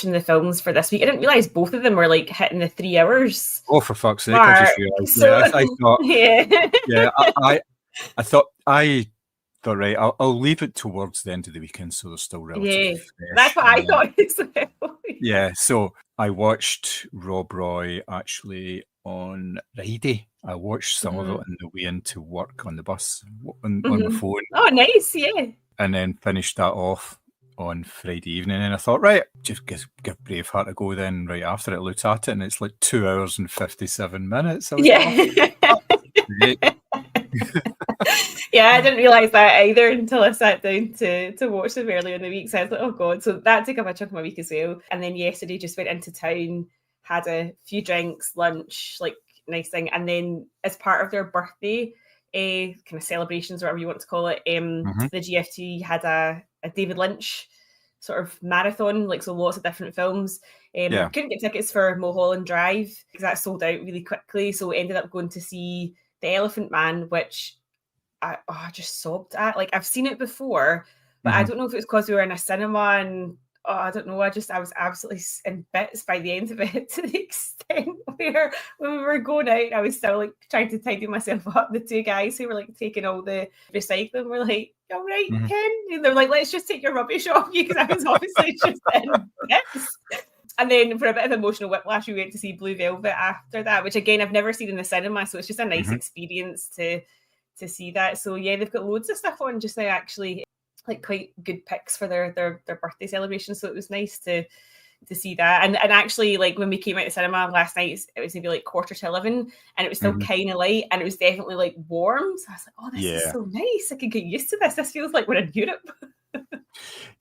watching the films for this week, I didn't realise both of them were like hitting the 3 hours. Oh, for fuck's sake! Mark. I just realised. So, I thought. yeah, I thought right. I'll leave it towards the end of the weekend, so they're still relatively fresh. That's what I thought as well. Yeah, so I watched Rob Roy actually on Friday. I watched some of it on the way into work on the bus on my phone. Oh, nice, yeah. And then finished that off on Friday evening. And I thought, right, just give Braveheart a go then right after it. Looked at it and it's like 2 hours and 57 minutes. I was like, oh, great. Yeah, I didn't realise that either until I sat down to watch them earlier in the week. So I was like, oh God. So that took up a chunk of my week as well. And then yesterday just went into town, had a few drinks, lunch, like nice thing. And then as part of their birthday kind of celebrations, or whatever you want to call it, the GFT had a David Lynch sort of marathon, like so lots of different films. Couldn't get tickets for Mulholland Drive because that sold out really quickly. So we ended up going to see The Elephant Man, which I just sobbed at. Like I've seen it before, but I don't know if it was because we were in a cinema and I don't know. I was absolutely in bits by the end of it, to the extent where when we were going out, I was still like trying to tidy myself up. The two guys who were like taking all the recycling were like, "All right, Ken," and they're like, "Let's just take your rubbish off you," because I was obviously just in bits. And then for a bit of emotional whiplash, we went to see Blue Velvet after that, which again I've never seen in the cinema, so it's just a nice experience to see that. So yeah, they've got loads of stuff on just now, actually, like quite good picks for their birthday celebration. So it was nice to see that. And actually, like when we came out of the cinema last night, it was maybe like 11:15, and it was still kind of light, and it was definitely like warm. So I was like, oh, this is so nice. I could get used to this. This feels like we're in Europe.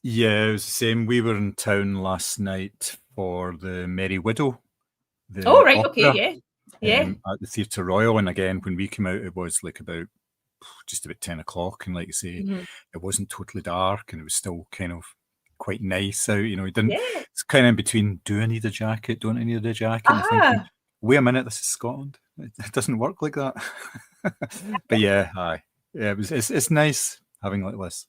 Yeah, it was the same. We were in town last night for the Merry Widow. Right, opera, okay, yeah. At the Theatre Royal. And again, when we came out, it was like just about 10 o'clock. And like you say, it wasn't totally dark and it was still kind of quite nice out. You know, it's kind of in between, do I need a jacket? Don't I need a jacket? And thinking, wait a minute, this is Scotland. It doesn't work like that. But it's nice having like this.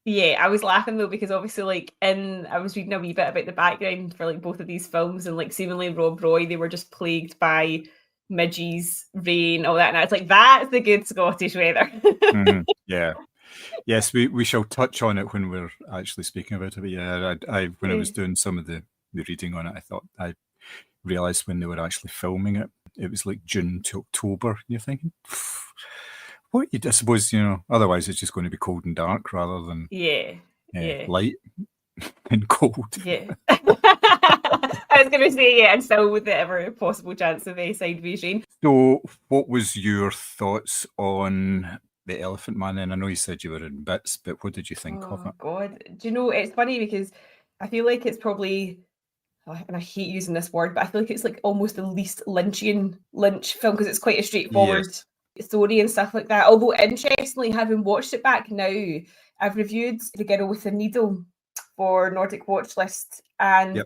Yeah, I was laughing though because obviously like I was reading a wee bit about the background for like both of these films, and like seemingly Rob Roy, they were just plagued by midges, rain, all that, and I was like, that's the good Scottish weather. Yeah. Yes, we shall touch on it when we're actually speaking about it. But yeah, when I was doing some of the reading on it, I realised when they were actually filming it, it was like June to October, and you're thinking, what? I suppose, otherwise it's just going to be cold and dark rather than light and cold. Yeah. I was going to say, and still with the ever possible chance of a sideways rain. So what was your thoughts on The Elephant Man? And I know you said you were in bits, but what did you think of it? Oh, God. Do you know, it's funny because I feel like it's probably, and I hate using this word, but I feel like it's like almost the least Lynchian Lynch film because it's quite a straightforward story and stuff like that. Although, interestingly, having watched it back now, I've reviewed The Girl with the Needle for Nordic Watch List, and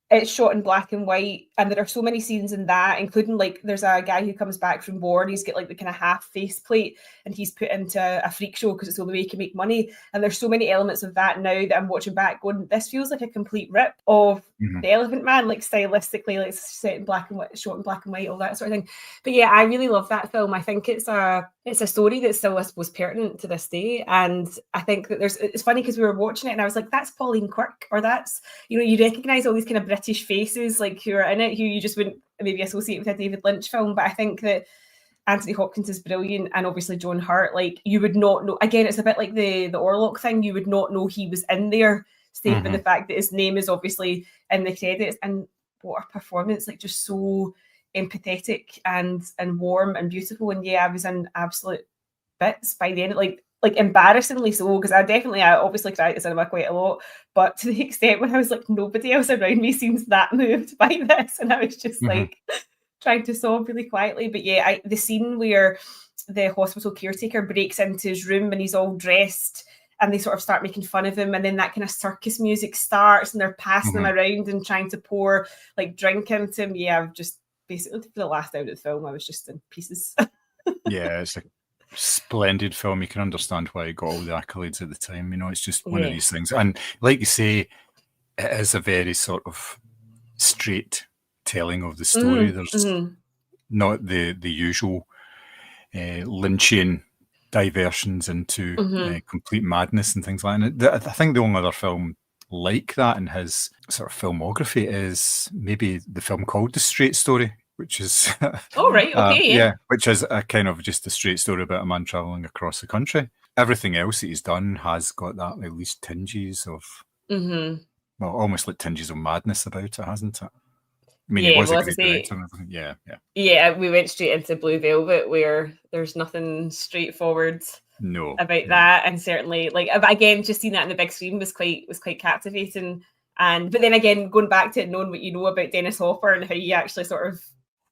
it's shot in black and white, and there are so many scenes in that, including like there's a guy who comes back from war and he's got like the kind of half face plate and he's put into a freak show because it's the only way he can make money, and there's so many elements of that now that I'm watching back going, this feels like a complete rip of The Elephant Man, like stylistically, like set in black and white, shot in black and white, all that sort of thing. But yeah, I really love that film. I think it's a story that's still, I suppose, pertinent to this day, and I think that it's funny because we were watching it and I was like, that's Pauline Quirk, or that's, you recognise all these kind of British faces like who are in it, who you just wouldn't maybe associate with a David Lynch film. But I think that Anthony Hopkins is brilliant, and obviously Joan Hart, like you would not know, again, it's a bit like the Orlok thing, you would not know he was in there, save for the fact that his name is obviously in the credits. And what a performance, like just so empathetic and warm and beautiful. And yeah, I was in absolute bits by the end, like embarrassingly so, because I obviously cried at the cinema quite a lot, but to the extent when I was like, nobody else around me seems that moved by this, and I was just like trying to sob really quietly. But yeah, the scene where the hospital caretaker breaks into his room and he's all dressed and they sort of start making fun of him, and then that kind of circus music starts and they're passing him around and trying to pour like drink into him. Yeah, I've just basically, for the last hour of the film, I was just in pieces. Yeah, it's a splendid film. You can understand why it got all the accolades at the time. It's just one of these things. And like you say, it is a very sort of straight telling of the story. There's not the usual Lynchian diversions into complete madness and things like that. I think the only other film like that in his sort of filmography is maybe the film called The Straight Story, which is which is a kind of just a straight story about a man traveling across the country. Everything else that he's done has got that at least tinges of well, almost like tinges of madness about it, hasn't it? I mean, he was a great director and everything. Yeah, we went straight into Blue Velvet, where there's nothing straightforward about that, and certainly, like, again, just seeing that in the big screen was quite captivating. But then again, going back to it, knowing what you know about Dennis Hopper and how he actually sort of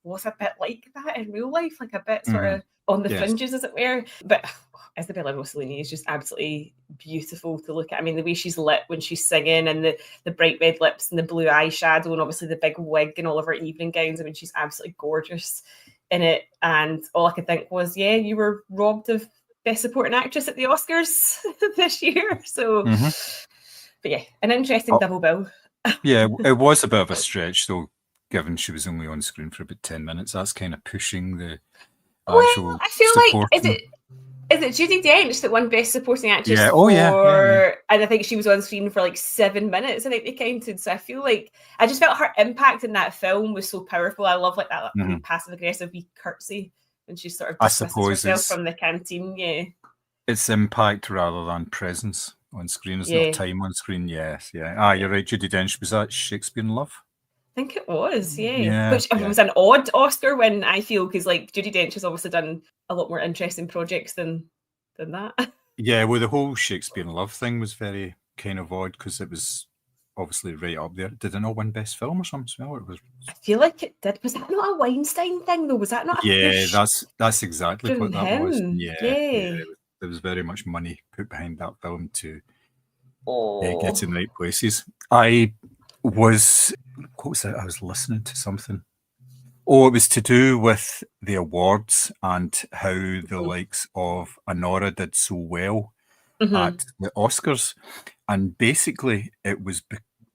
was a bit like that in real life, like a bit sort of on the fringes, as it were. But Isabella Rossellini is just absolutely beautiful to look at. I mean, the way she's lit when she's singing, and the bright red lips and the blue eyeshadow, and obviously the big wig and all of her evening gowns. I mean, she's absolutely gorgeous in it. And all I could think was, yeah, you were robbed of Best Supporting Actress at the Oscars this year. So, but yeah, an interesting double bill. Yeah, it was a bit of a stretch, though, given she was only on screen for about 10 minutes. That's kind of pushing the actual I feel supporting. Like, is it Judi Dench that won Best Supporting Actress? Yeah. And I think she was on screen for like 7 minutes, I think they counted. So I feel like I just felt her impact in that film was so powerful. I love like that passive aggressive wee curtsy when she sort of dismisses herself from the canteen. Yeah, it's impact rather than presence on screen. It's not time on screen. Yes, yeah. You're right. Judi Dench, was that Shakespeare in Love? I think it was, which was an odd Oscar win, I feel, because like Judi Dench has obviously done a lot more interesting projects than that. Yeah, well, the whole Shakespeare in Love thing was very kind of odd because it was obviously right up there. Did it not win Best Film or something? Well, I feel like it did. Was that not a Weinstein thing though? Was that not? That's exactly what that was. There was very much money put behind that film to get in the right places. What was it? I was listening to something. Oh, it was to do with the awards and how the likes of Anora did so well at the Oscars. And basically, it was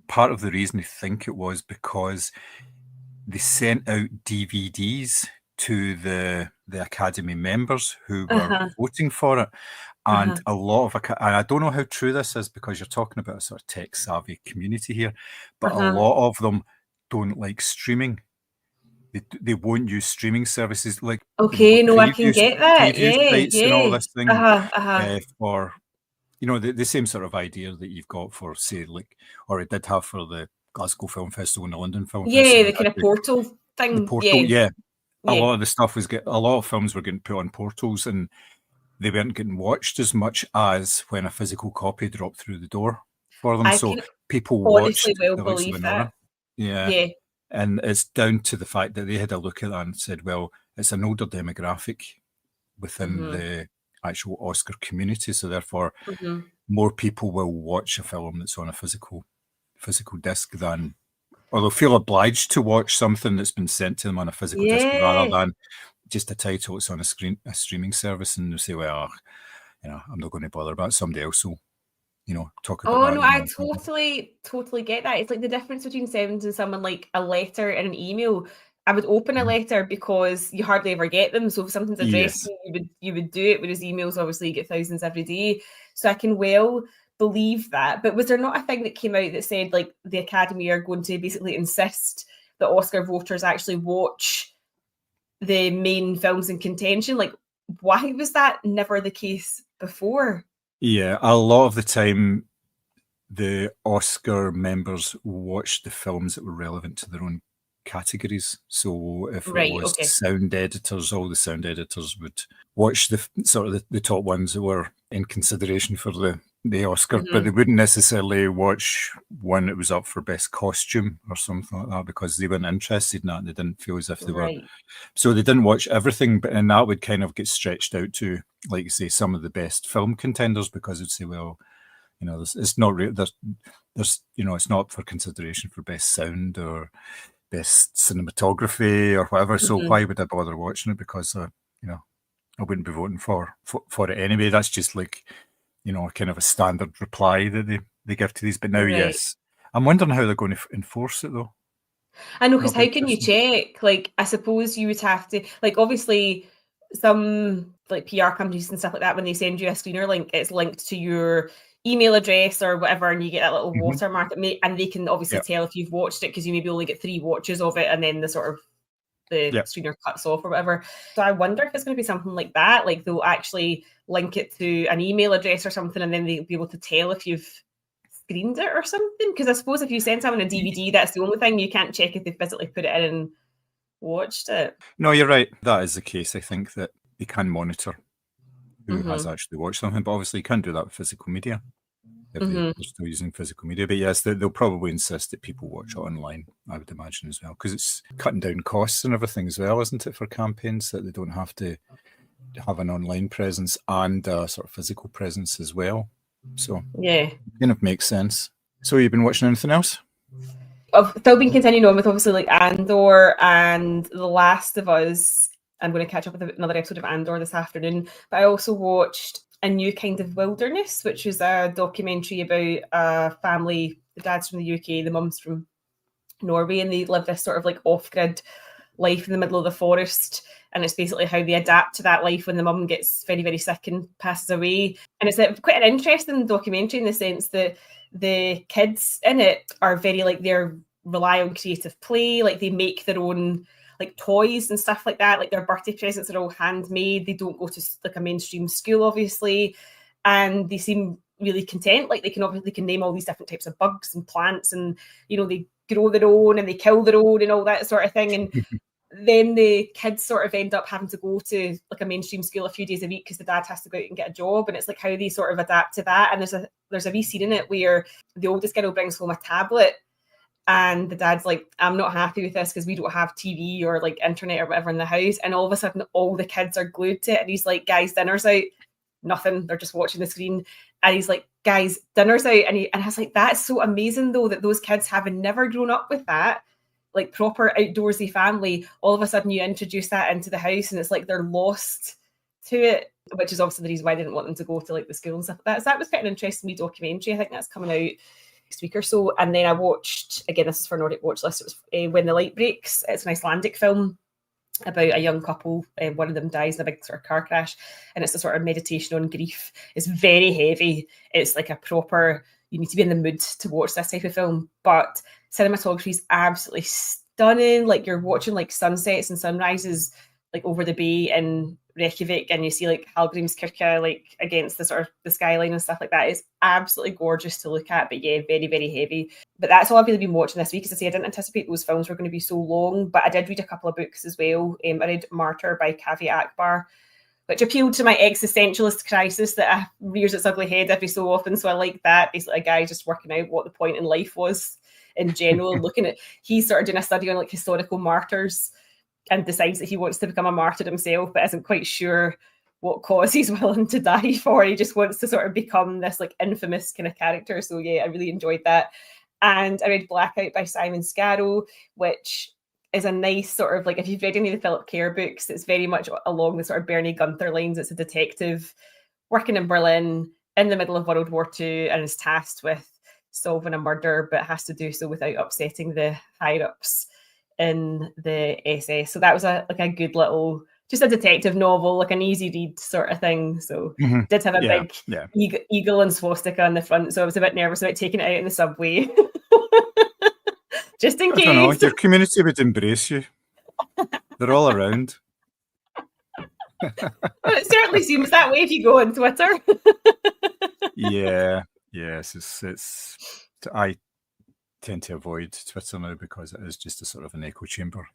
part of the reason I think it was because they sent out DVDs to the Academy members who were voting for it. And a lot of, and I don't know how true this is because you're talking about a sort of tech-savvy community here, but a lot of them don't like streaming. They won't use streaming services like I can get that. Sites and all this thing for the same sort of idea that you've got for, say, like, or it did have for the Glasgow Film Festival and the London Film Festival. The kind of portal thing. The portal, a lot of the stuff a lot of films were getting put on portals and they weren't getting watched as much as when a physical copy dropped through the door for them. So people watched the likes of Anora. Yeah. And it's down to the fact that they had a look at that and said, well, it's an older demographic within the actual Oscar community. So therefore, more people will watch a film that's on a physical disc than, or they'll feel obliged to watch something that's been sent to them on a physical disc rather than just a title it's on a streaming service. And they'll say, well, I'm not going to bother about it. Somebody else will talk about that. Oh no, I totally get that. It's like the difference between sending someone like a letter and an email. I would open a letter because you hardly ever get them. So if something's addressed, you would do it. Whereas emails, obviously, you get thousands every day. So I can well believe that. But was there not a thing that came out that said like the Academy are going to basically insist that Oscar voters actually watch the main films in contention? Like, why was that never the case before? Yeah, a lot of the time, the Oscar members watched the films that were relevant to their own categories. So if it was sound editors, all the sound editors would watch the sort of the top ones that were in consideration for the Oscar, but they wouldn't necessarily watch one that was up for best costume or something like that because they weren't interested in that and they didn't feel as if they were. So they didn't watch everything, and that would kind of get stretched out to, like you say, some of the best film contenders because it'd say, well, it's not there's it's not for consideration for best sound or best cinematography or whatever. So why would I bother watching it? Because I wouldn't be voting for it anyway. That's just like kind of a standard reply that they give to these. But now, yes, I'm wondering how they're going to enforce it, though. I know, because how can you check? Like, I suppose you would have to, like, obviously, some like PR companies and stuff like that, when they send you a screener link, it's linked to your email address or whatever, and you get a little watermark, and they can obviously tell if you've watched it, because you maybe only get 3 watches of it, and then the sort of the screener cuts off or whatever. So I wonder if it's going to be something like that, like they'll actually link it to an email address or something, and then they'll be able to tell if you've screened it or something. Because I suppose if you send someone a DVD, that's the only thing. You can't check if they physically put it in and watched it. No, you're right. That is the case. I think that they can monitor who has actually watched something, but obviously you can't do that with physical media if they're still using physical media. But yes, they'll probably insist that people watch it online, I would imagine, as well, because it's cutting down costs and everything as well, isn't it, for campaigns, that they don't have to have an online presence and a sort of physical presence as well. So yeah, kind of makes sense. So you've been watching anything else? I've still been continuing on with obviously like Andor and The Last of Us. I'm going to catch up with another episode of Andor this afternoon. But I also watched A New Kind of Wilderness, which is a documentary about a family. The dad's from the UK, the mum's from Norway, and they live this sort of like off-grid life in the middle of the forest. And it's basically how they adapt to that life when the mum gets very, very sick and passes away. And it's quite an interesting documentary in the sense that the kids in it are very like, they're rely on creative play, like they make their own like toys and stuff like that, like their birthday presents are all handmade. They don't go to like a mainstream school, obviously, and they seem really content. Like they can name all these different types of bugs and plants, and you know, they grow their own and they kill their own and all that sort of thing. And then the kids sort of end up having to go to like a mainstream school a few days a week because the dad has to go out and get a job, and it's like how they sort of adapt to that. And there's a wee scene in it where the oldest girl brings home a tablet, and the dad's like, I'm not happy with this because we don't have TV or like internet or whatever in the house. And all of a sudden, all the kids are glued to it. And he's like, guys, dinner's out. Nothing. They're just watching the screen. And he's like, guys, dinner's out. And I was like, that's so amazing, though, that those kids, having never grown up with that, like proper outdoorsy family, all of a sudden you introduce that into the house and it's like they're lost to it, which is obviously the reason why I didn't want them to go to like the school and stuff like that. So that was quite an interesting wee documentary. I think that's coming out next week or so. And then I watched, again, this is for Nordic Watch List, it was When the Light Breaks. It's an Icelandic film about a young couple. One of them dies in a big sort of car crash, and it's a sort of meditation on grief. It's very heavy. It's like a proper, you need to be in the mood to watch this type of film, but cinematography is absolutely stunning. Like you're watching like sunsets and sunrises like over the bay in Reykjavik, and you see like Hallgrímskirkja like against the sort of the skyline and stuff like that. It's absolutely gorgeous to look at, but yeah, very, very heavy. But that's all I've really been watching this week. As I say, I didn't anticipate those films were going to be so long, but I did read a couple of books as well. I read Martyr by Kavi Akbar, which appealed to my existentialist crisis that rears its ugly head every so often. So I like that. Basically, a guy just working out what the point in life was in general, looking at, he's sort of doing a study on like historical martyrs and decides that he wants to become a martyr himself, but isn't quite sure what cause he's willing to die for. He just wants to sort of become this like infamous kind of character. So yeah, I really enjoyed that. And I read Blackout by Simon Scarrow, which is a nice sort of like, if you've read any of the Philip Kerr books, it's very much along the sort of Bernie Gunther lines. It's a detective working in Berlin in the middle of World War II and is tasked with solving a murder, but has to do so without upsetting the higher-ups in the SS. So that was a good little, just a detective novel, like an easy read sort of thing. So did have a big eagle and swastika on the front, so I was a bit nervous about taking it out in the subway. Just in case. I don't know, your community would embrace you. They're all around. Well, it certainly seems that way if you go on Twitter. It's I tend to avoid Twitter now because it is just a sort of an echo chamber,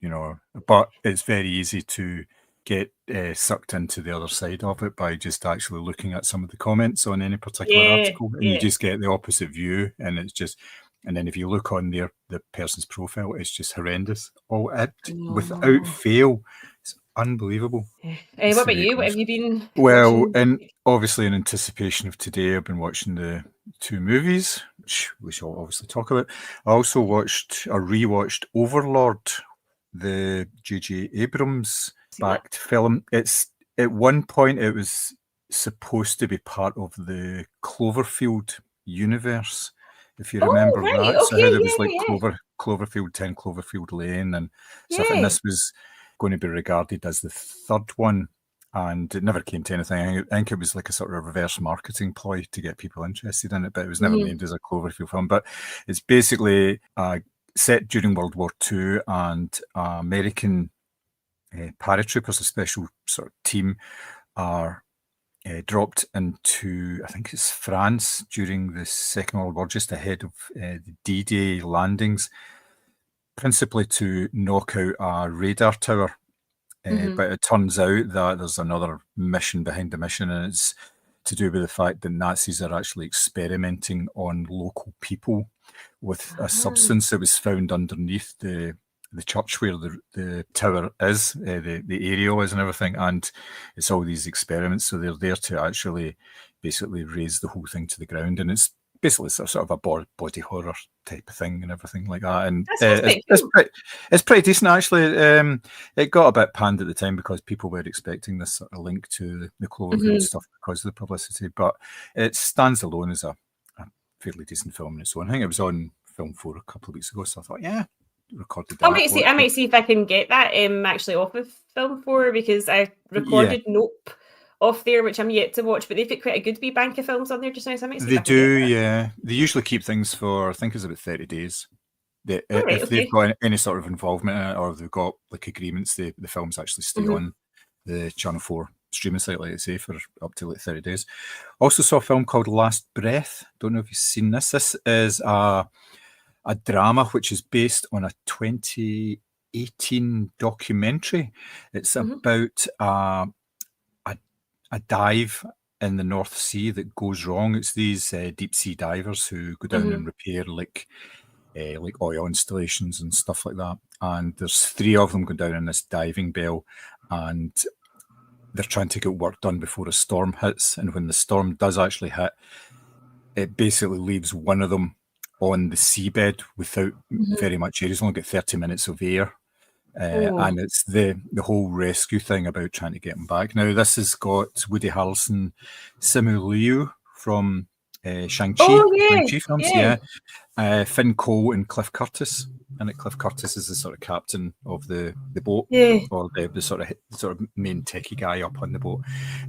you know, but it's very easy to get sucked into the other side of it by just actually looking at some of the comments on any particular article, and you just get the opposite view, and it's just, and then if you look on the person's profile, it's just horrendous. Without fail, it's unbelievable. What about you? What have you been watching? Well, and obviously in anticipation of today, I've been watching the 2 movies, which we shall obviously talk about. I also rewatched Overlord, the J.J. Abrams backed film. It's, at one point it was supposed to be part of the Cloverfield universe, if you remember right, that. So how okay, there was like yeah. Cloverfield 10, Cloverfield Lane and stuff. And Yeah. this was going to be regarded as the third one. And it never came to anything. I think it was like a sort of reverse marketing ploy to get people interested in it, but it was never made as a Cloverfield film. But it's basically set during World War II, and American paratroopers, a special sort of team, are dropped into, I think it's France during the Second World War, just ahead of the D-Day landings, principally to knock out a radar tower. But it turns out that there's another mission behind the mission, and it's to do with the fact that Nazis are actually experimenting on local people with a substance that was found underneath the church where the tower is, the aerial is and everything, and it's all these experiments. So they're there to actually basically raise the whole thing to the ground, and it's basically sort of a body horror type of thing and everything like that. And it's pretty decent actually. It got a bit panned at the time because people were expecting this sort of link to the Cloverfield stuff because of the publicity, but it stands alone as a fairly decent film in its own. I think it was on Film 4 a couple of weeks ago, so I thought, yeah, recorded that. I might see if I can get that actually off of Film 4, because I recorded Nope off there, which I'm yet to watch, but they've got quite a good wee bank of films on there just now, so I might see if I can get that. Yeah. They usually keep things for, I think it's about 30 days. If they've got any sort of involvement in it, or they've got like agreements, the films actually stay on the Channel 4 streaming site, like I say, for up to like 30 days. Also saw a film called Last Breath. Don't know if you've seen this. This is a drama which is based on a 2018 documentary. It's about a dive in the North Sea that goes wrong. It's these deep sea divers who go down and repair like oil installations and stuff like that. And there's 3 of them going down in this diving bell, and they're trying to get work done before a storm hits. And when the storm does actually hit, it basically leaves one of them on the seabed without very much air. He's only got 30 minutes of air. And it's the whole rescue thing about trying to get him back. Now, this has got Woody Harrelson, Simu Liu from Shang-Chi, Shang-Chi films, Finn Cole and Cliff Curtis. And Cliff Curtis is the sort of captain of the boat, or the sort of main techie guy up on the boat.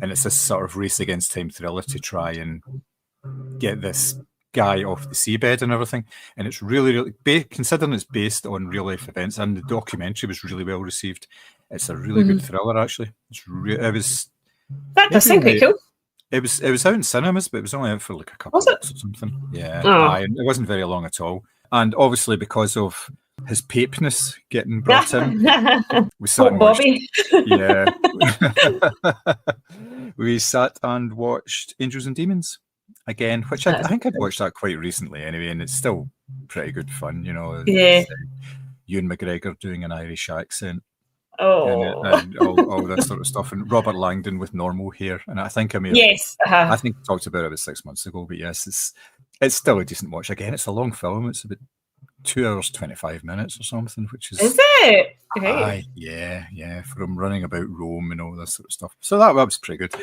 And it's this sort of race against time thriller to try and get this guy off the seabed and everything. And it's really, considering it's based on real life events, and the documentary was really well received, it's a really good thriller actually. That does sound pretty cool. It was out in cinemas, but it was only out for like a couple of weeks or something. Yeah, it wasn't very long at all. And obviously because of his papeness getting brought in, we sat and watched, we sat and watched Angels and Demons again, which I think I'd watched that quite recently anyway, and it's still pretty good fun, you know. Ewan McGregor doing an Irish accent. And all that sort of stuff, and Robert Langdon with normal hair. And I think I think I talked about it about 6 months ago, but yes, it's still a decent watch. Again, it's a long film. It's about 2 hours 25 minutes or something, which is it? Yeah, from running about Rome and all that sort of stuff. So that was pretty good.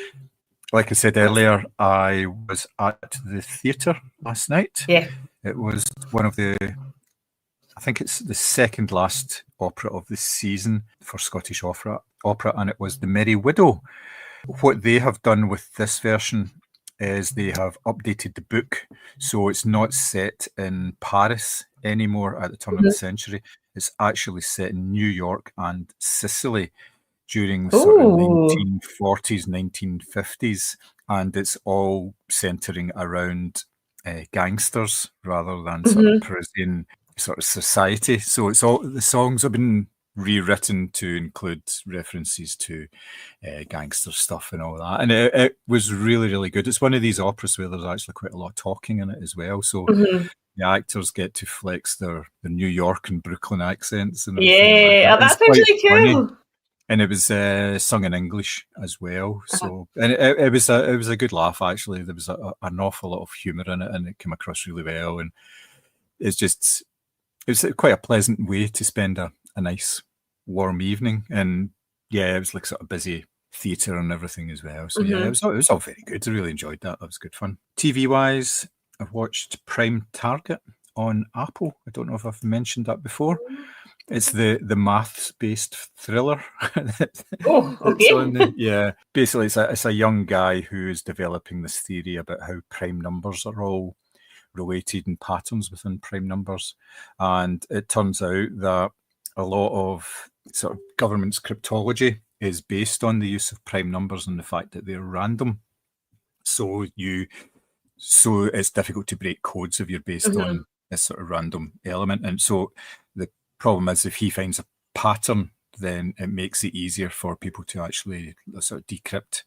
Like I said earlier, I was at the theatre last night. Yeah. It was one of I think it's the second last opera of the season for Scottish opera, and it was The Merry Widow. What they have done with this version is they have updated the book, so it's not set in Paris anymore at the turn of the century. It's actually set in New York and Sicily during the sort of 1940s, 1950s, and it's all centering around gangsters rather than sort of Parisian sort of society. So it's all, the songs have been rewritten to include references to gangster stuff and all that, and it was really, really good. It's one of these operas where there's actually quite a lot of talking in it as well, so the actors get to flex their New York and Brooklyn accents and that sounds really cool. Funny. And it was sung in English as well, so and it was a good laugh actually. There was an awful lot of humour in it, and it came across really well, and it was quite a pleasant way to spend a nice warm evening. And it was like sort of busy theatre and everything as well, so it was all very good. I really enjoyed that. That was good fun. TV wise, I've watched Prime Target on Apple. I don't know if I've mentioned that before. It's the maths-based thriller. Oh, okay. Yeah, basically it's a young guy who is developing this theory about how prime numbers are all related and patterns within prime numbers. And it turns out that a lot of sort of government's cryptology is based on the use of prime numbers and the fact that they're random. So it's difficult to break codes if you're based on this sort of random element. And so the problem is if he finds a pattern, then it makes it easier for people to actually sort of decrypt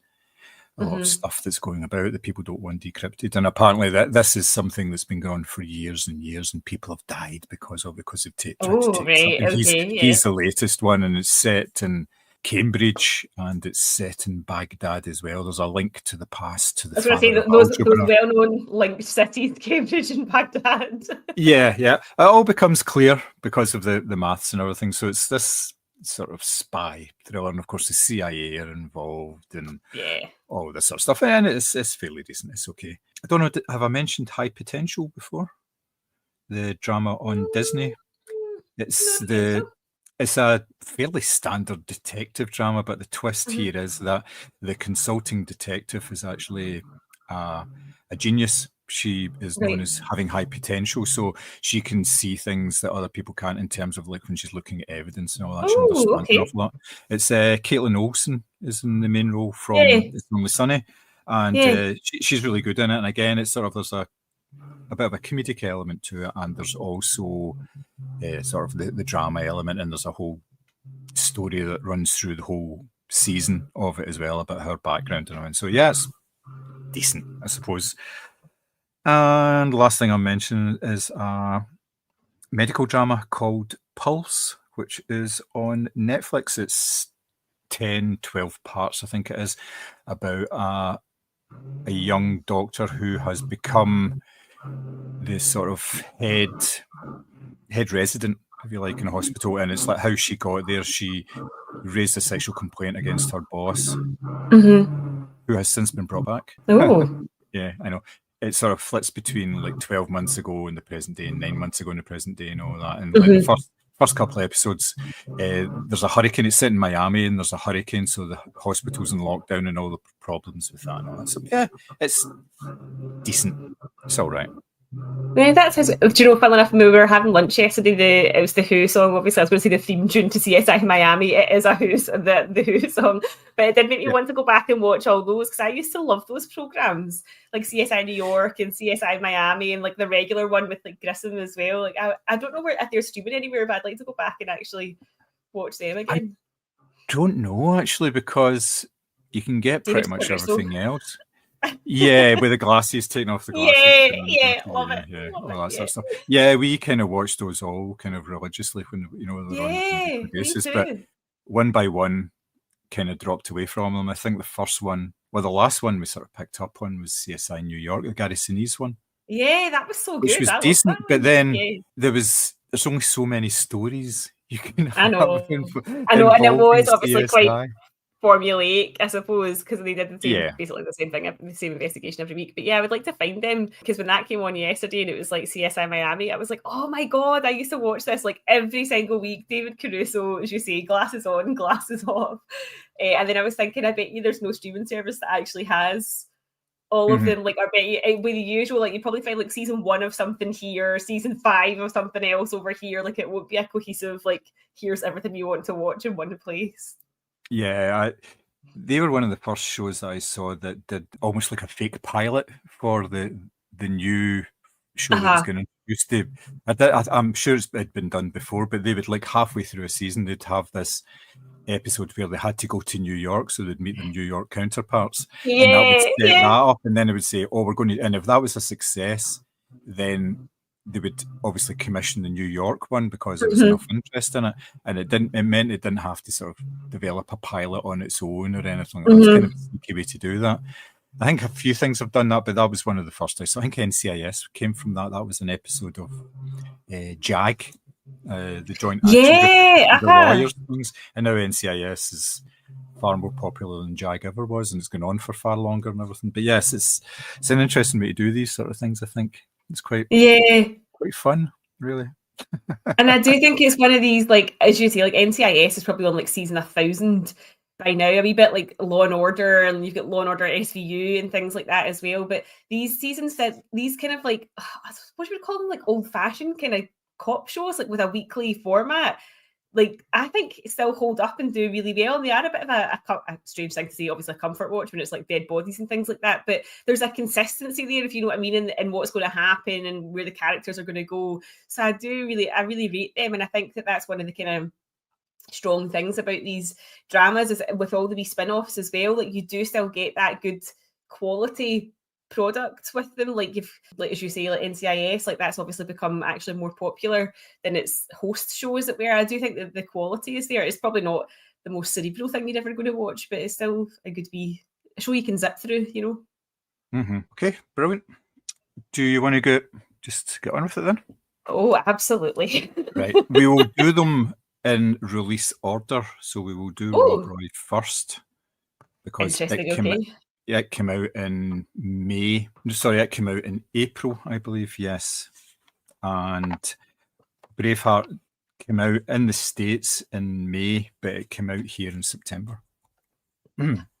a lot of stuff that's going about that people don't want decrypted. And apparently this is something that's been going on for years and years, and people have died because they've tried to take something. He's the latest one, and it's set in Cambridge and it's set in Baghdad as well. There's a link to the past, to the I was going to say those well-known linked cities, Cambridge and Baghdad. Yeah. It all becomes clear because of the maths and everything. So it's this sort of spy thriller, and of course the CIA are involved and all this sort of stuff, and it's fairly decent. It's okay. I don't know, have I mentioned High Potential before? The drama on Disney. It's a fairly standard detective drama, but the twist here is that the consulting detective is actually a genius. She is known as having high potential, so she can see things that other people can't in terms of like when she's looking at evidence and all that. She understands an awful lot. It's Caitlin Olsen is in the main role from It's Only Sunny, and she's really good in it. And again, it's sort of there's a bit of a comedic element to it, and there's also sort of the drama element, and there's a whole story that runs through the whole season of it as well about her background and all. And so it's decent, I suppose. And the last thing I'll mention is a medical drama called Pulse, which is on Netflix. It's 10, 12 parts, I think it is, about a young doctor who has become the sort of head resident, if you like, in a hospital. And it's like how she got there. She raised a sexual complaint against her boss, who has since been brought back. Yeah, I know. It sort of flits between like 12 months ago in the present day and 9 months ago in the present day and all that. And like the first couple of episodes, there's a hurricane. It's set in Miami, and there's a hurricane, so the hospital's in lockdown and all the problems with that and all that. So it's decent. It's all right. Yeah, that sounds. Do you know, funnily enough, when we were having lunch yesterday, it was the Who song. Obviously, I was going to say the theme tune to CSI Miami. It is a the Who song, but it did make me want to go back and watch all those, because I used to love those programs, like CSI New York and CSI Miami, and like the regular one with like Grissom as well. Like I don't know if they're streaming anywhere, but I'd like to go back and actually watch them again. I don't know actually, because you can get pretty much everything else. Yeah, with the glasses, taking off the glasses. Love it. All that sort of stuff. Yeah, we kind of watched those all kind of religiously when they're on the basis, but one by one kind of dropped away from them. I think the first one, the last one we sort of picked up on was CSI New York, the Gary Sinise one. Yeah, that was so good. Which was decent, but then there's only so many stories you can have. I know, and it was obviously quite formulaic, I suppose, because they did basically the same thing, the same investigation every week. But I would like to find them, because when that came on yesterday and it was like CSI Miami, I was like, oh my god, I used to watch this like every single week. David Caruso, as you say, glasses on, glasses off. And then I was thinking, I bet you there's no streaming service that actually has all of them. Like, I bet you with the usual, like, you probably find like season 1 of something here, season 5 of something else over here. Like, it won't be a cohesive, like, here's everything you want to watch in one place. Yeah, they were one of the first shows that I saw that did almost like a fake pilot for the new show that was going to introduce to. I'm sure it had been done before, but they would, like, halfway through a season, they'd have this episode where they had to go to New York, so they'd meet their New York counterparts, and that would set that up, and then it would say, oh, we're going to, and if that was a success, then they would obviously commission the New York one because there was enough interest in it, and it meant it didn't have to sort of develop a pilot on its own or anything. It was kind of a sneaky way to do that. I think a few things have done that, but that was one of the first. So I think NCIS came from that. That was an episode of JAG, the joint action group, the uh-huh. lawyers things, and now NCIS is far more popular than JAG ever was, and it's going on for far longer and everything. But yes, it's an interesting way to do these sort of things. I think it's quite fun, really. And I do think it's one of these, like, as you say, like NCIS is probably on like season 1000 by now, a wee bit like Law and Order, and you've got Law and Order SVU and things like that as well. But these seasons, that these kind of like, what you would call them, like old-fashioned kind of cop shows, like with a weekly format, like I think still hold up and do really well. And they are a bit of a strange thing to say, obviously a comfort watch when it's like dead bodies and things like that. But there's a consistency there, if you know what I mean, and what's going to happen and where the characters are going to go. So I really rate them, and I think that that's one of the kind of strong things about these dramas is with all the wee spin-offs as well. Like you do still get that good quality product with them, like as you say, like NCIS, like that's obviously become actually more popular than its host shows that where I do think that the quality is there. It's probably not the most cerebral thing you're ever going to watch, but it's still a good wee show you can zip through, you know. Okay, brilliant. Do you want to just get on with it then? Oh, absolutely. Right, we will do them in release order, so we will do Rob Roy first because it came out in May. Sorry, it came out in April, I believe, yes. And Braveheart came out in the States in May, but it came out here in September.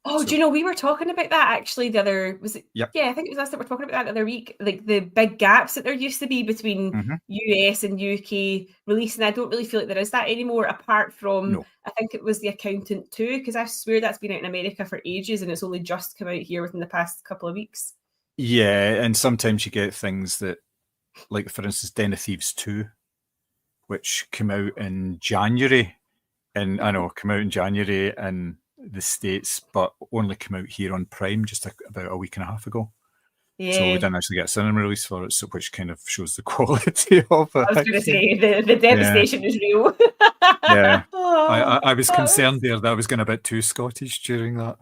Oh, do you know, we were talking about that actually the other, was it? Yep. Yeah, I think it was us that were talking about that the other week, like the big gaps that there used to be between US and UK release, and I don't really feel like there is that anymore, apart from, I think it was The Accountant 2, because I swear that's been out in America for ages, and it's only just come out here within the past couple of weeks. Yeah, and sometimes you get things that, like for instance, Den of Thieves 2, which came out in January, and I know, came out in January in the States, but only came out here on Prime just about a week and a half ago. Yeah. So we didn't actually get a cinema release for it, so which kind of shows the quality of it. I was going to say, the devastation is real. Yeah. I was concerned there that I was going a bit too Scottish during that.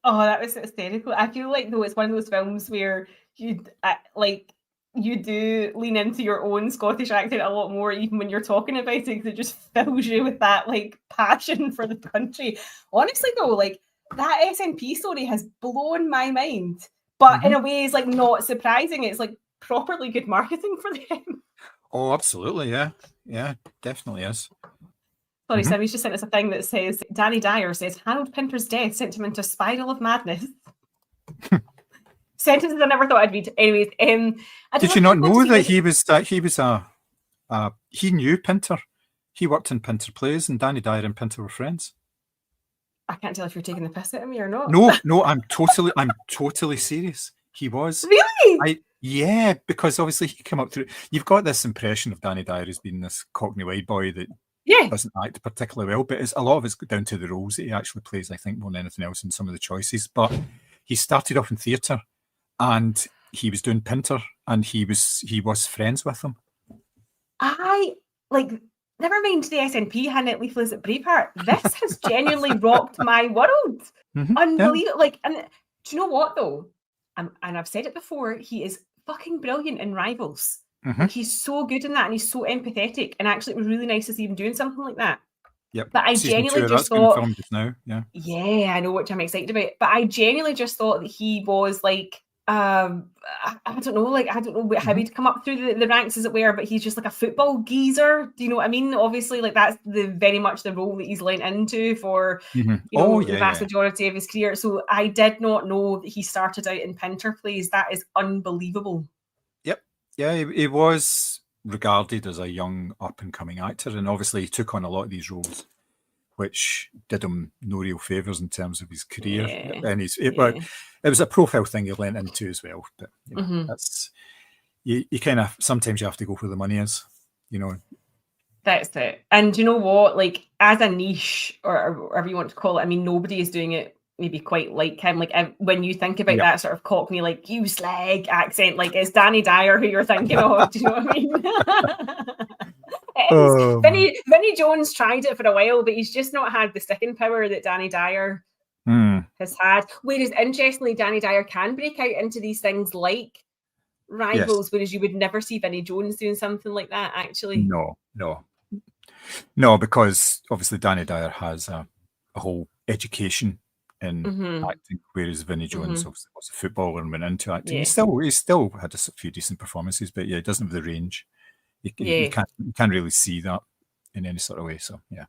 Oh, that was hysterical. I feel like, though, it's one of those films where you do lean into your own Scottish accent a lot more, even when you're talking about it, because it just fills you with that like passion for the country. Honestly, though, like that SNP story has blown my mind, but in a way, is like not surprising. It's like properly good marketing for them. Oh, absolutely, yeah, definitely is. Sorry, Sammy's just sent us a thing that says Danny Dyer says Harold Pinter's death sent him into a spiral of madness. Sentences I never thought I'd read. Anyways, did you not know that he knew Pinter? He worked in Pinter Plays, and Danny Dyer and Pinter were friends. I can't tell if you're taking the piss out of me or not. No, I'm totally serious. He was. Really? Yeah, because obviously he came up through. You've got this impression of Danny Dyer as being this Cockney white boy that doesn't act particularly well, but a lot of it's down to the roles that he actually plays, I think, more than anything else in some of the choices. But he started off in theatre, and he was doing Pinter, and he was friends with him. Never mind the SNP handing out leaflets at Braveheart. This has genuinely rocked my world. Unbelievable. Yeah. Like, and do you know what though? And I've said it before, he is fucking brilliant in Rivals. Like, he's so good in that, and he's so empathetic. And actually, it was really nice to see him doing something like that. Yep. But I genuinely just thought, just now. Yeah, I know, which I'm excited about. But I genuinely just thought that he was like, I don't know how he'd come up through the ranks, as it were, but he's just like a football geezer. Do you know what I mean? Obviously, like that's very much the role that he's lent into for the vast majority of his career. So I did not know that he started out in Pinter Plays. That is unbelievable. Yep. Yeah, he was regarded as a young up-and-coming actor, and obviously he took on a lot of these roles, which did him no real favours in terms of his career. And it was a profile thing he lent into as well. But that's you kind of sometimes you have to go where the money is, you know. That's it. And you know what? Like as a niche or whatever you want to call it, I mean, nobody is doing it maybe quite like him. Like when you think about that sort of Cockney, like you slag accent, like it's Danny Dyer who you're thinking of. Do you know what I mean? Vinnie Jones tried it for a while, but he's just not had the sticking power that Danny Dyer has had. Whereas, interestingly, Danny Dyer can break out into these things like Rivals, whereas you would never see Vinnie Jones doing something like that, actually. No. No, because obviously Danny Dyer has a whole education in acting, whereas Vinnie Jones obviously was a footballer and went into acting. Yeah. He still had a few decent performances, but yeah, he doesn't have the range. You can't really see that in any sort of way. So yeah.